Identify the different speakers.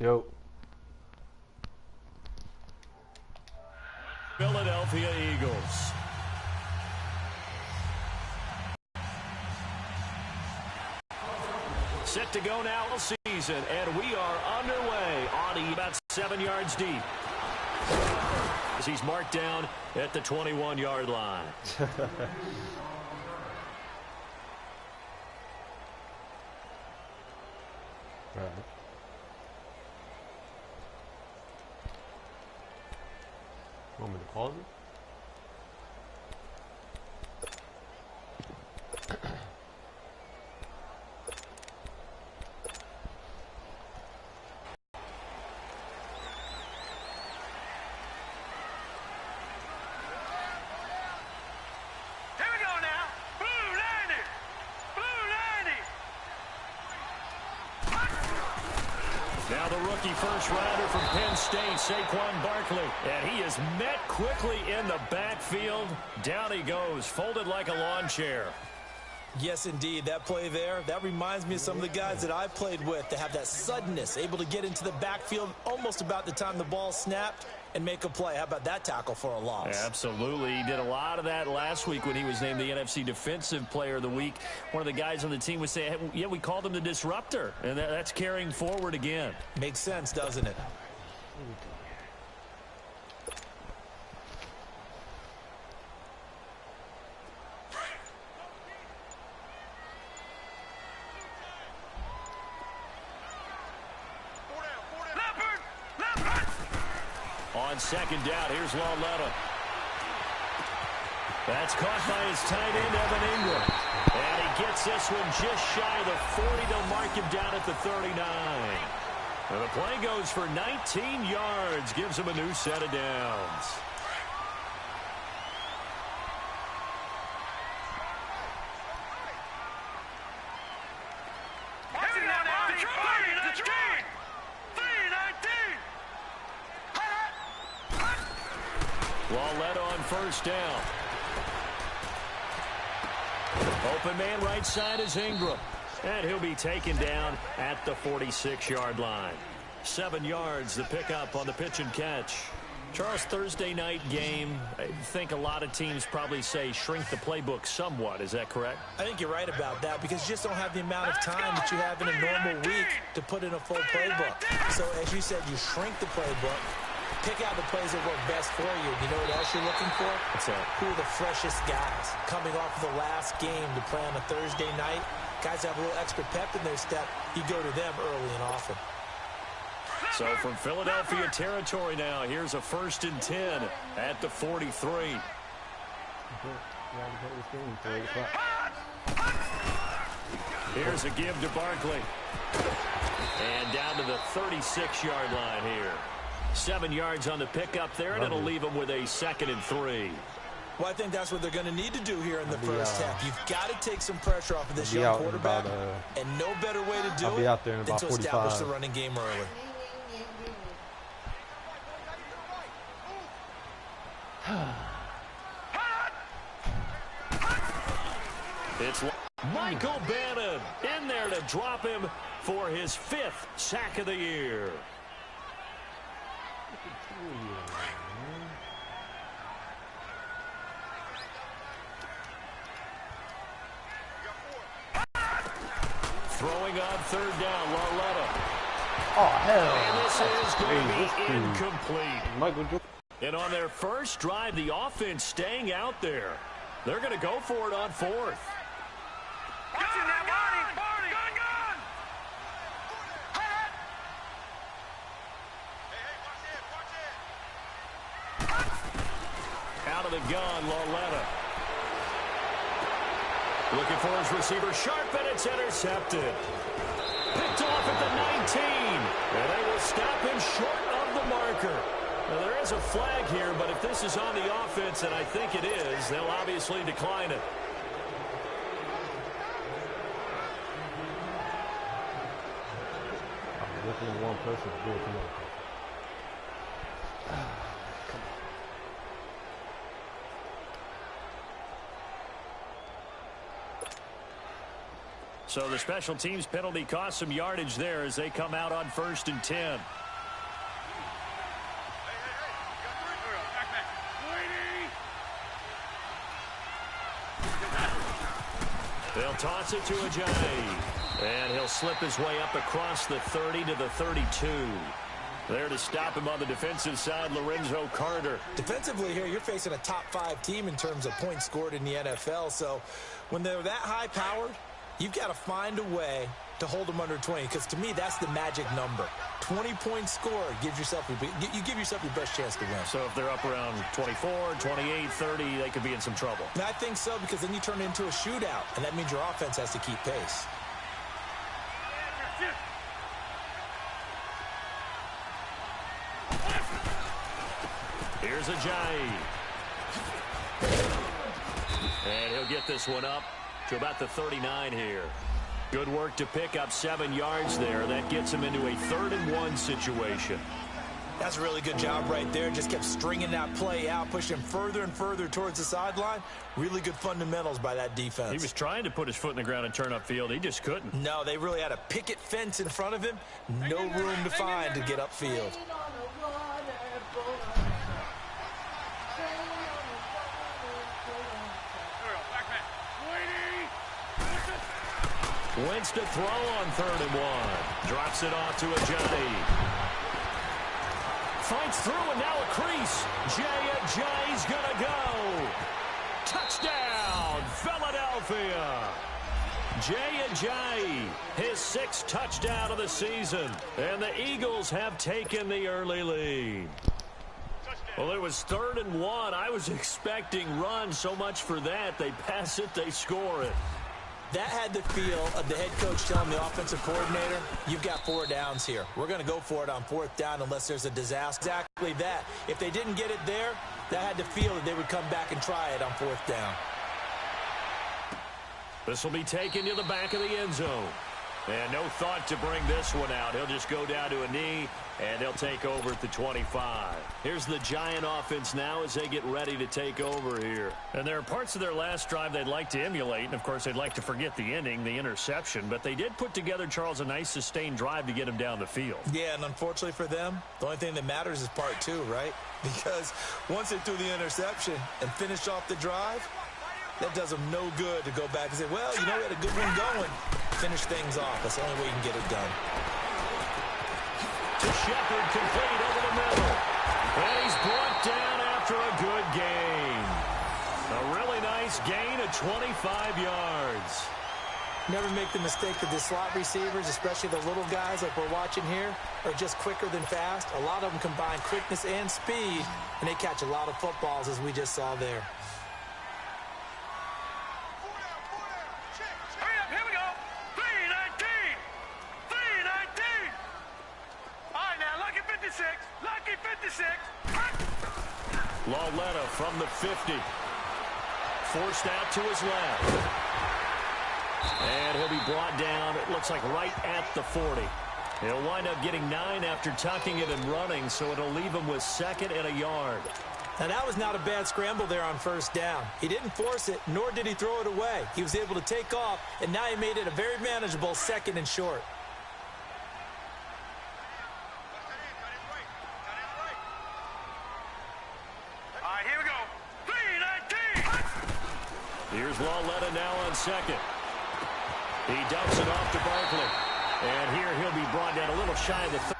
Speaker 1: Yo.
Speaker 2: Philadelphia Eagles. Set to go now all season, and we are underway. Audie about 7 yards deep. As he's marked down at the 21-yard line.
Speaker 1: Right. Want me to pause it?
Speaker 2: Now the rookie first-rounder from Penn State, Saquon Barkley. And he is met quickly in the backfield. Down he goes, folded like a lawn chair.
Speaker 3: Yes, indeed. That play there, that reminds me of some of the guys that I played with that have that suddenness, able to get into the backfield almost about the time the ball snapped and make a play. How about that tackle for a loss?
Speaker 2: Absolutely. He did a lot of that last week when he was named the NFC Defensive Player of the Week. One of the guys on the team would say, hey, yeah, we called him the disruptor, and that's carrying forward again.
Speaker 3: Makes sense, doesn't it?
Speaker 2: On second down, here's Lauletta. That's caught by his tight end, Evan Ingram. And he gets this one just shy of the 40. They'll mark him down at the 39. And the play goes for 19 yards, gives him a new set of downs. Lauletta on first down. Open man right side is Ingram. And he'll be taken down at the 46-yard line. 7 yards, the pickup on the pitch and catch. Charles, Thursday night game, I think a lot of teams probably say shrink the playbook somewhat. Is that correct?
Speaker 3: I think you're right about that because you just don't have the amount of time that you have in a normal week to put in a full playbook. So, as you said, you shrink the playbook. Pick out the plays that work best for you. You know what else you're looking for?
Speaker 2: What's that?
Speaker 3: Who are the freshest guys coming off of the last game to play on a Thursday night? Guys have a little extra pep in their step. You go to them early and often.
Speaker 2: So from Philadelphia territory now, here's a 1st and 10 at the 43. Here's a give to Barkley. And down to the 36-yard line here. 7 yards on the pickup there, and it'll leave them with a 2nd and 3.
Speaker 3: Well, I think that's what they're going to need to do here in the first half. You've got to take some pressure off of this young quarterback, and no better way to do it than to establish the running game early.
Speaker 2: It's Michael Bannon in there to drop him for his 5th sack of the year. Throwing on 3rd down, Lauletta.
Speaker 1: Oh, hell.
Speaker 2: And this is going to be incomplete. And on their first drive, the offense staying out there. They're going to go for it on 4th. Out of the gun, Lauletta. Looking for his receiver, sharp, and it's intercepted. Picked off at the 19. And they will stop him short of the marker. Now, there is a flag here, but if this is on the offense, and I think it is, they'll obviously decline it.
Speaker 1: I'm looking at one person to do it. Come on.
Speaker 2: So the special teams penalty cost some yardage there as they come out on 1st and 10. They'll toss it to Ajayi. And he'll slip his way up across the 30 to the 32. There to stop him on the defensive side, Lorenzo Carter.
Speaker 3: Defensively here, you're facing a top 5 team in terms of points scored in the NFL. So when they're that high powered, you've got to find a way to hold them under 20. Because to me, that's the magic number. 20 points scored gives yourself you give yourself your best chance to win.
Speaker 2: So if they're up around 24, 28, 30, they could be in some trouble.
Speaker 3: And I think so, because then you turn it into a shootout, and that means your offense has to keep pace.
Speaker 2: Here's Ajayi. And he'll get this one up to about the 39 here. Good work to pick up 7 yards there. That gets him into a 3rd and 1 situation.
Speaker 3: That's a really good job right there. Just kept stringing that play out, pushing him further and further towards the sideline. Really good fundamentals by that defense.
Speaker 2: He was trying to put his foot in the ground and turn upfield. He just couldn't.
Speaker 3: No, they really had a picket fence in front of him. No room to find to get upfield.
Speaker 2: Wentz to throw on 3rd and 1. Drops it off to Ajayi. Fights through and now a crease. Ajayi's going to go. Touchdown, Philadelphia. Ajayi, his 6th touchdown of the season. And the Eagles have taken the early lead. Well, it was 3rd and 1. I was expecting run, so much for that. They pass it, they score it.
Speaker 3: That had the feel of the head coach telling the offensive coordinator, you've got 4 downs here. We're going to go for it on 4th down unless there's a disaster. Exactly that. If they didn't get it there, that had the feel that they would come back and try it on 4th down.
Speaker 2: This will be taken to the back of the end zone. And no thought to bring this one out. He'll just go down to a knee, and he'll take over at the 25. Here's the Giant offense now as they get ready to take over here. And there are parts of their last drive they'd like to emulate, and, of course, they'd like to forget the ending, the interception. But they did put together, Charles, a nice sustained drive to get him down the field.
Speaker 3: Yeah, and unfortunately for them, the only thing that matters is part 2, right? Because once they threw the interception and finished off the drive, that does them no good to go back and say, well, you know, we had a good one going. Finish things off. That's the only way you can get it done.
Speaker 2: To Shepard, complete over the middle. And he's brought down after a good gain. A really nice gain of 25 yards.
Speaker 3: Never make the mistake that the slot receivers, especially the little guys like we're watching here, are just quicker than fast. A lot of them combine quickness and speed, and they catch a lot of footballs, as we just saw there.
Speaker 2: Lauletta from the 50. Forced out to his left. And he'll be brought down, it looks like right at the 40. He'll wind up getting 9 after tucking it and running, so it'll leave him with 2nd and a yard.
Speaker 3: Now, that was not a bad scramble there on 1st down. He didn't force it, nor did he throw it away. He was able to take off, and now he made it a very manageable 2nd and short.
Speaker 2: Here's Lauletta now on 2nd. He dumps it off to Barkley. And here he'll be brought down a little shy of the